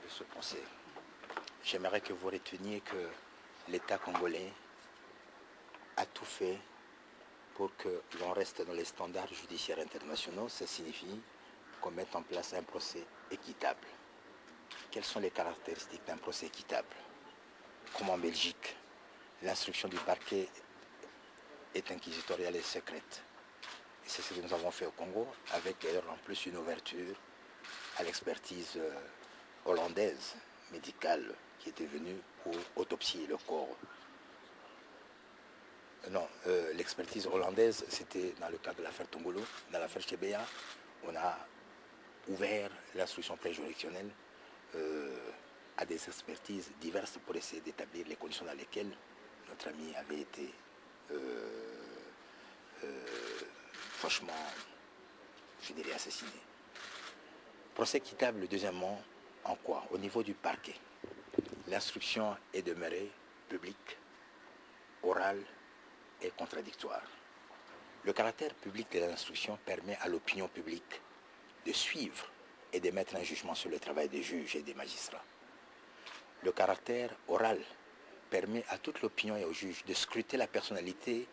de ce procès. J'aimerais que vous reteniez que l'État congolais a tout fait pour que l'on reste dans les standards judiciaires internationaux. Ça signifie qu'on mette en place un procès équitable. Quelles sont les caractéristiques d'un procès équitable? Comme en Belgique, l'instruction du parquet est inquisitoriale et secrète. Et c'est ce que nous avons fait au Congo, avec d'ailleurs en plus une ouverture à l'expertise hollandaise, médicale, qui était venue pour autopsier le corps. Non, l'expertise hollandaise, c'était dans le cadre de l'affaire Tongolo. Dans l'affaire Chebeya, on a ouvert l'instruction préjuridictionnelle à des expertises diverses pour essayer d'établir les conditions dans lesquelles notre ami avait été franchement, je dirais, assassiné. Procès équitable, deuxièmement, en quoi? Au niveau du parquet. L'instruction est demeurée publique, orale et contradictoire. Le caractère public de l'instruction permet à l'opinion publique de suivre et d'émettre un jugement sur le travail des juges et des magistrats. Le caractère oral permet à toute l'opinion et aux juges de scruter la personnalité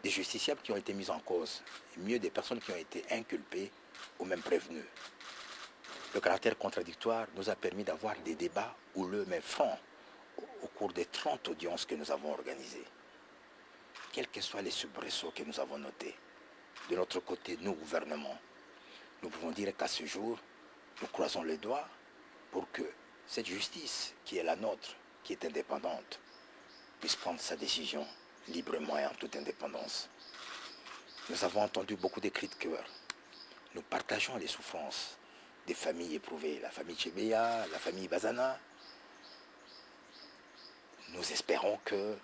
des justiciables qui ont été mis en cause, et mieux des personnes qui ont été inculpées ou même prévenues. Le caractère contradictoire nous a permis d'avoir des débats houleux mais francs au cours des 30 audiences que nous avons organisées. Quels que soient les soubresauts que nous avons notés, de notre côté, nous, gouvernement, nous pouvons dire qu'à ce jour, nous croisons les doigts pour que cette justice qui est la nôtre, qui est indépendante, puisse prendre sa décision librement et en toute indépendance. Nous avons entendu beaucoup de cris de cœur. Nous partageons les souffrances des familles éprouvées, la famille Chebeya, la famille Bazana. Nous espérons que,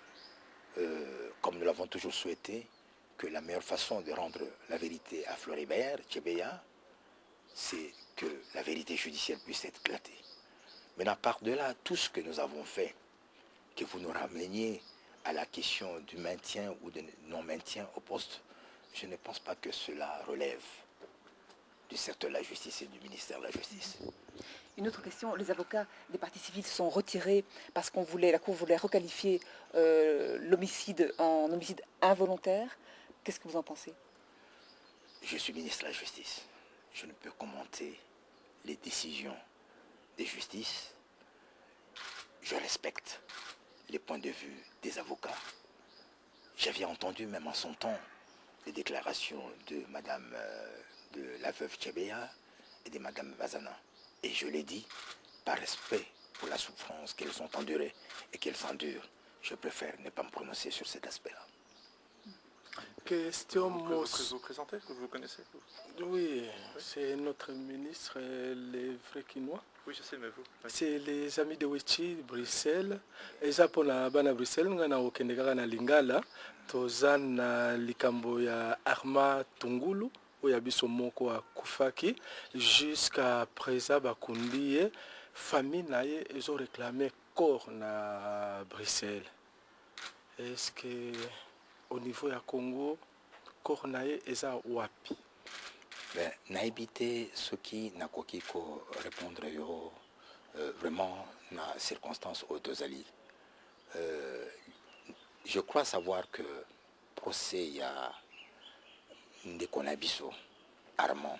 comme nous l'avons toujours souhaité, que la meilleure façon de rendre la vérité à Floribert, Chebeya, c'est que la vérité judiciaire puisse être éclatée. Maintenant, par-delà tout ce que nous avons fait, que vous nous rameniez à la question du maintien ou de non-maintien au poste, je ne pense pas que cela relève du secteur de la justice et du ministère de la Justice. Une autre question, les avocats des parties civiles sont retirés parce qu'on voulait, la Cour voulait requalifier l'homicide en homicide involontaire. Qu'est-ce que vous en pensez? Je suis ministre de la Justice. Je ne peux commenter les décisions des justices. Je respecte les points de vue des avocats. J'avais entendu même en son temps les déclarations de Madame de la veuve Chebeya et de Madame Bazana. Et je l'ai dit, par respect pour la souffrance qu'elles ont endurée et qu'elles endurent, je préfère ne pas me prononcer sur cet aspect-là. Question vous présentez, vous connaissez? Oui, c'est notre ministre, les vrais Quinois. Oui, je sais, mais vous. Oui. C'est les amis de Wichi, Bruxelles. Et ça pour la bana Bruxelles, nous avons au Kenegara na Lingala, tozan na likambo ya Arma Tungulu, où y a biso moko a Kufaki, jusqu'à présent bakundi famille naie ils ont réclamé corps na Bruxelles. Est-ce que au niveau ya Congo, corps naie eza wapi? Ben, naibité ce qui n'a quoi répondre yo vraiment na circonstance au Tozali. Je crois savoir que procès il y a des Konabiso Armand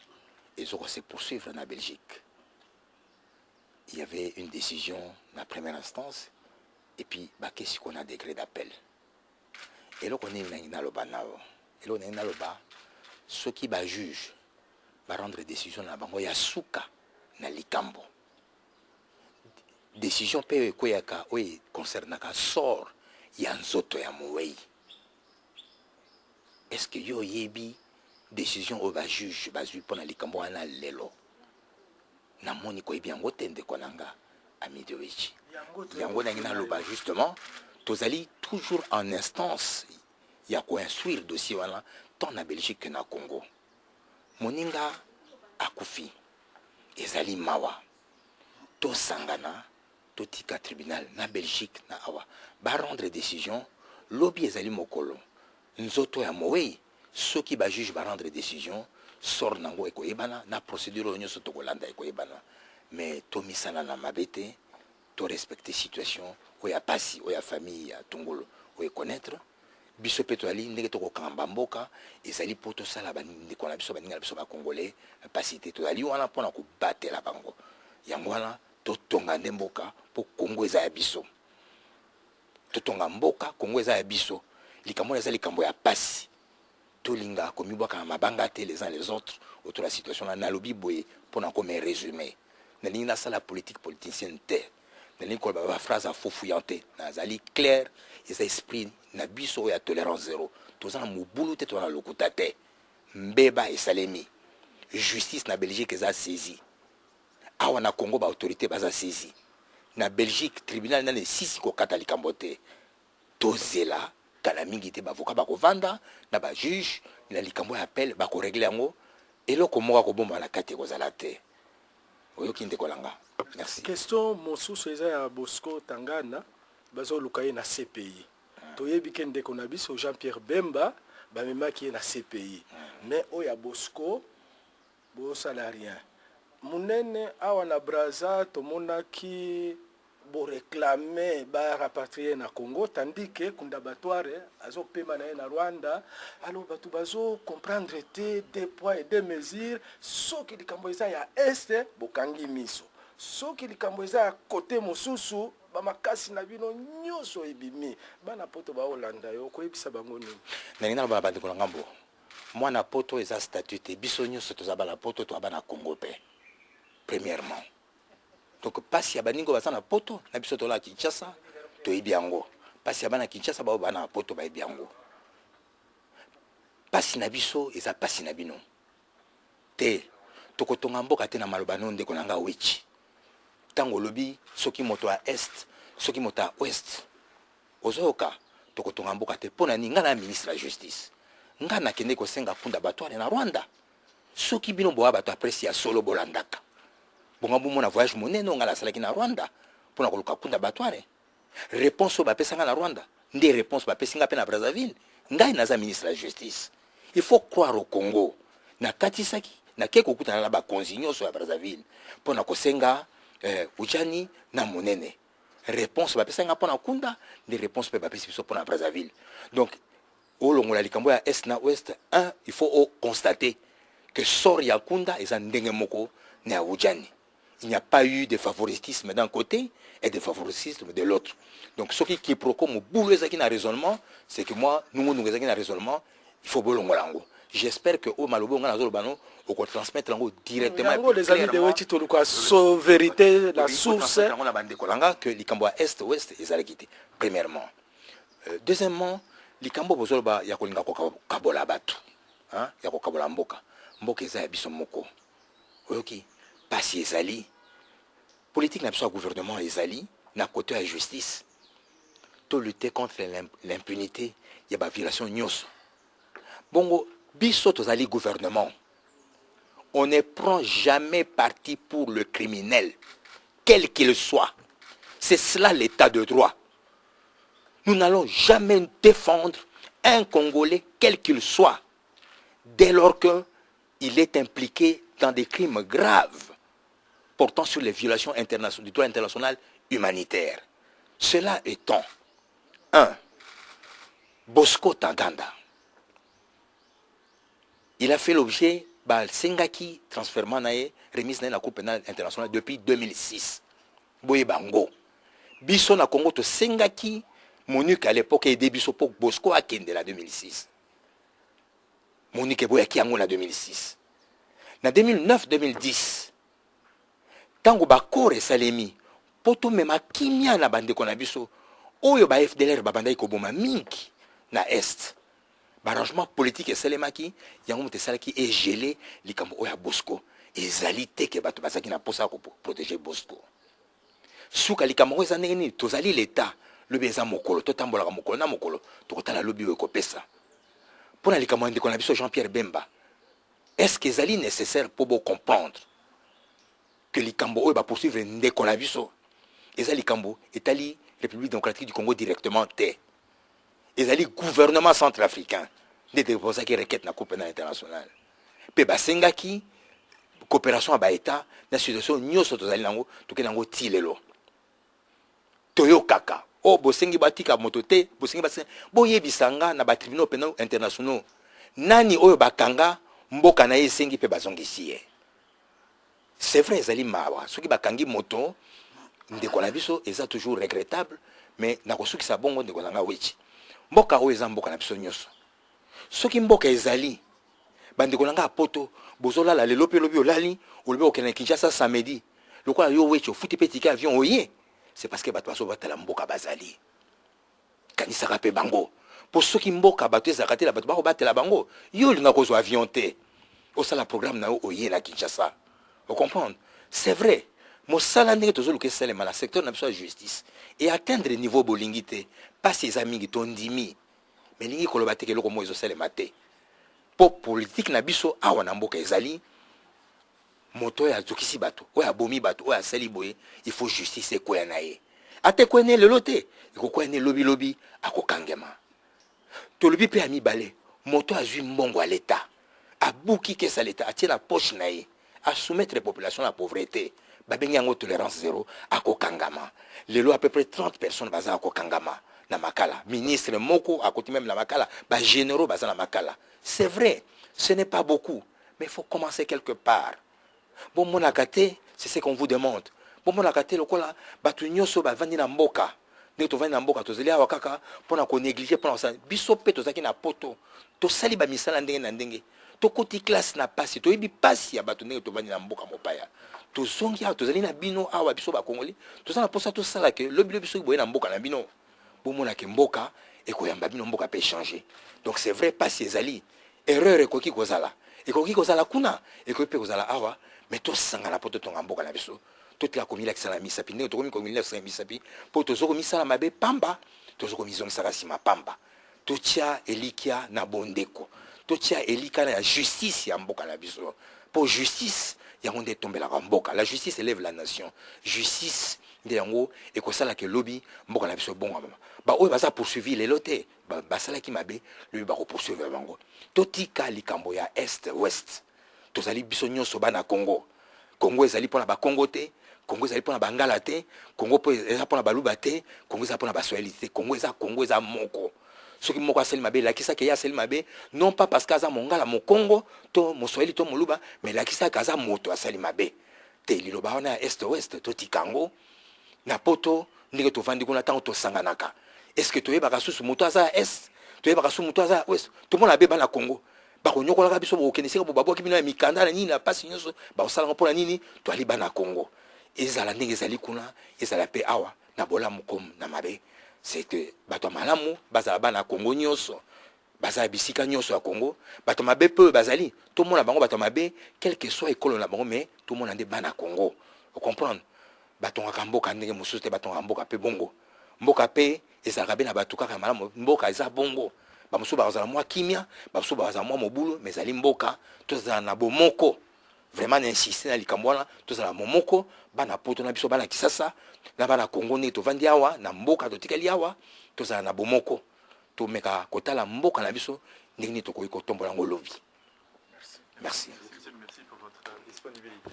et ils ont se poursuivre en Belgique. Il y avait une décision dans la première instance et puis bah qu'est-ce qu'on a degré d'appel. Et là on est dans le banao. Et là on est dans le bas. Ceux qui bah jugent va rendre décision na bango ya suka na likambo. Décision pe koyaka oui concernaka sort ya nzoto ya mowei. Est-ce que yo yebi décision au ba juge bazui pona likambo ana lelo na moni ko yebi yango tende konanga ami de Wichi yango na loba justement tozali toujours en instance ya ko instruire dossier wana tant na Belgique que na Congo. Moninga akufi ezali mawa to sangana to tika tribunal na Belgique na awa ba rendre décision lobby ezali mokolo nzoto ya mowei ceux qui ba juge ba rendre décision sort nango eko ebana na procédure onyo soto kolanda eko ebana mais tomisana na mabete to respecter situation oya pasi oya famille ya tungulu oya connaître biso pe toali ndenge tokokamba mboka ezali po tosala bandeko na biso baninga na biso bacongolais pasi te toali wana mpona kobatela bango yango wana totonga nde mboka po kongo eza ya biso totonga mboka kongo eza ya biso likambo eza likambo ya pasi tolinga komibwaka na mabanga te les uns les autres autour de la situation na nalobi boye mpona kome résumé nalingi nasala politique politicienne te nalingi koloba baphrase afofuyant te nazali clair eza esprit na biso oyo ya tolérance zéro toza na mobulu te toza na lokuta te mbeba esalemi justice na belgique eza saisi awa na congo baautorité baza saisi na belgique tribunal nani esisi kokata likambo te tozela kala mingi te bavoka bakovanda na bajuge na likambo ya appel bakoregle yango eloko moko akobomba na kati ekozala te oyoki ndeko langa merci. Question mosusu eza ya Bosco Tangana bazoluka ye na CPI toyebi ke ndeko na biso Jean-Pierre Bemba bamemaki ye na CPI mais oyo ya Bosco bosala rien munene awa na Braza tomonaki bo réclamer ba rapatrier na Congo tandis que Kundabatware azo pema na na Rwanda alors batu bazo comprendre te des poids et des mesures soki likambo eza ya este bokangi miso soki likambo eza ya côté mosusu bamakasi na bino nyonso ebimi bana poto ba Holanda yo koyebisa bango nini nalinga ba bandeko na ngambo mwana poto eza statut te biso nyonso toza bana poto to bana Congo pe premièrement. Donc pasi ya baningo baza na poto na biso tola Kinshasa toyebi yango pasi ya bana Kinshasa ba bana poto ba yebi yango pasi na biso eza pasi na bino te tokotonga mboka te na maloba no ndeko nanga wechi tango lobi soki moto a est soki moto a ouest ozoka tokotonga mboka te pona ni ngana ministre la justice ngana kende ko senga punda batware na Rwanda soki bino bo bato apresi ya solo bolandaka bonga mona voyage monene ngala salaki na Rwanda pona koluka punda batware réponse ba pesa na Rwanda ndé réponse ba pesa pe na Brazzaville ngai naza ministre la justice il faut croire au Congo na katisaki na keko kutana na ba konzinyo so ya Brazzaville pona kosenga ujani na monene réponse ba pesa pona kunda ndé réponse pe ba pesa biso pona Brazzaville donc au longola likambo ya est na ouest un il faut constater que sort ya kunda eza ndenge moko na ujani. Il n'y a pas eu de favoritisme d'un côté et de favoritisme de l'autre. Donc, ce qui procure mon boulot qui n'a raisonnement, c'est que moi, nous avons un raisonnement, il faut bolongo lango. J'espère que au Malobo, on a zolobano, on peut transmettre lango directement. Les amis de Wetito, la vérité, la source. On a bandé kolanga que l'Ikambo est ouest et Zalekité. Premièrement. Deuxièmement, l'Ikambo bozolba yakolinga kabola batu. Hein, yako kabola mboka. Mboka eza biso moko. Oyoki. Pasi ezali politique n'a pas gouvernement ezali na côté la justice to lutter contre l'impunité il y a ba violation nyos bongo biso tozali gouvernement on ne prend jamais parti pour le criminel quel qu'il soit c'est cela l'état de droit nous n'allons jamais défendre un Congolais quel qu'il soit dès lors que il est impliqué dans des crimes graves portant sur les violations internationales, du droit international humanitaire. Cela étant, 1. Bosco Tanganda. Il a fait l'objet de Sengaki transfèrement remise dans la Cour pénale internationale depuis 2006. Boye Bango. Biso na Congo to Sengaki Monique à l'époque et Biso pour Bosco à Kende la 2006. Monique Boyaki Ango la 2006. En 2009-2010, tango bakore salemi poto mema kimia na bande kona biso oyo ba FDLR babandai ko boma mingi na est barrangement politique et salemaki yango mte salaki et gelé likambo oya Bosco ezali te ke bato basaki na posa ko protéger Bosco suka likambo eza ndenge nini tozali l'état lobi eza mokolo totambola ka mokolo na mokolo tokotala lobi ko pesa pona likambo ndeko na biso Jean-Pierre Bemba. Est-ce que c'est nécessaire pour comprendre que l'Ikambo va poursuivre ndeko na biso? Et ça l'Ikambo est allé République démocratique du Congo directement té. Et ça gouvernement centrafricain de déposer qui requête na Cour pénale internationale. Pe basengaki coopération à état na situation nyonso tozali nango toke nango tilelo toyo kaka o bosengi batika moto te bosengi basengi boyebisanga na ba tribunaux pénaux internationaux nani oyo bakanga mboka na esengi pe bazongisi ye. C'est vrai ezali mawa soki bakangi moto ndeko na biso eza toujours regrettable mais nakosukisa bongo ndeko nanga wechi mboka oyo eza mboka na biso nyonso soki mboka ezali bandeko nanga poto bozolala lelo pe lobi olali olobi okende Kinshasa samedi lokola yo wechi ofuti pe ticket avion oye c'est parce que bato baso batala mboka bazali kanisaka pe bango po soki mboka bato ezalaka te la bato bako batela bango yo linga kozwa avion te osala programme na yo oye na Kinshasa. Vous comprenez? C'est vrai. Mosala ndenge tozoluka esalema na secteur na biso ya justice et atteindre niveau bolingi te pas ses amis qui tondimi mais lingi koloba te keloko mo ezosalema te po politique na biso awa na mboka ezali moto ya zokisi bato oyo abomi bato oyo asali boye il faut justice ekoya na ye ate kwene lelo te ekokwene lobi akokangema tolobi pe ya mibale moto azwi mbongo ya leta abuki kesa leta atie na poche na ye à soumettre la population à la pauvreté, babengi yango tolérance zéro à kokangama. Lelo à peu près 30 personnes baza à kokangama na makala. Ministre moko à côté même la makala, ba généraux baza na makala. C'est vrai, ce n'est pas beaucoup, mais il faut commencer quelque part. Bon mon akate, c'est ce qu'on vous demande. Bon mon akate lokola batu nyoso ba vandi na mboka. Ndeko to vandi na mboka to zeli awa kaka pona ko négliger pona sa biso pe to zaki na poto. To sali ba misala ndenge na ndenge. To koti classe na pasi to yebi pasi ya bato ndenge to bani na mboka mopaya to zongi awa to zali na bino awa biso ba kongoli to sala posa to sala ke lobi biso boye na mboka na bino bo mona ke mboka e ko yamba bino mboka pe changer. Donc c'est vrai pasi ezali erreur ekoki kozala kuna ekoki pe kozala awa mais to sanga na poto tonga mboka na biso to tla komila kisala misapi ndenge to komi komila kisala misapi po to zoko misala mabe pamba to zoko mizongi sala sima pamba to tia elikia na bondeko totia elika na justice ya mboka na biso pour justice yango nde tombelaka mboka la justice élève la nation justice nde yango ekosala ke lobi mboka na biso bonga mama ba oyo baza poursuivi lelo te basalaki mabe lobi bako poursuivre bango totika likambo ya est ouest tozali biso nyonso bana Congo ezali pona ba Congo te Congo ezali pona bangala te Congo po eza pona baluba te Congo eza pona baswahili te Congo eza moko. Ce qui m'a cassé le mabé, la kisa qui a sel mabé, non pas parce qu'aza mongala mon Congo, to mon Swahili to moluba, mais la kisa kaza moto a sel mabé. Te liloba on a est ouest, to tikango, na poto, ndenge to vandi kuna tango to sanganaka. Est-ce que to yeba kasu moto aza est, to yeba kasu moto aza ouest, tout le monde a beba na Congo. Ba ko nyoko la biso bo keneseka bo babo ki bino ya mikanda na nini na pasi nyonso, ba osala ngo pona nini, to ali ba na Congo. Ezala ndenge ezali kuna, ezala pe awa na bola mukom na mabe. C'est que bato malamu bazala bana Congo nyonso bazala bisika nyonso ya Congo bato mabe peu bazali tout le monde bango bato mabe quel que soit école na bango mais tout le monde ande bana Congo vous comprendre bato ngaka mboka ndenge mususu te bato ngaka mboka pe bongo mboka pe ezalaka be na bato kaka malamu mboka eza bongo ba mususu bazala mwa kimia ba mususu bazala mwa mobulu mais zali mboka tozala na bomoko vraiment insister na likambo wana tozala momoko bana poto na biso bana Kisasa na bana Congo ne to vandi awa na mboka to tikali awa tozala na bomoko to meka kotala mboka na biso ndenge to koyi kotombola ngolobi. Merci. Merci pour votre disponibilité.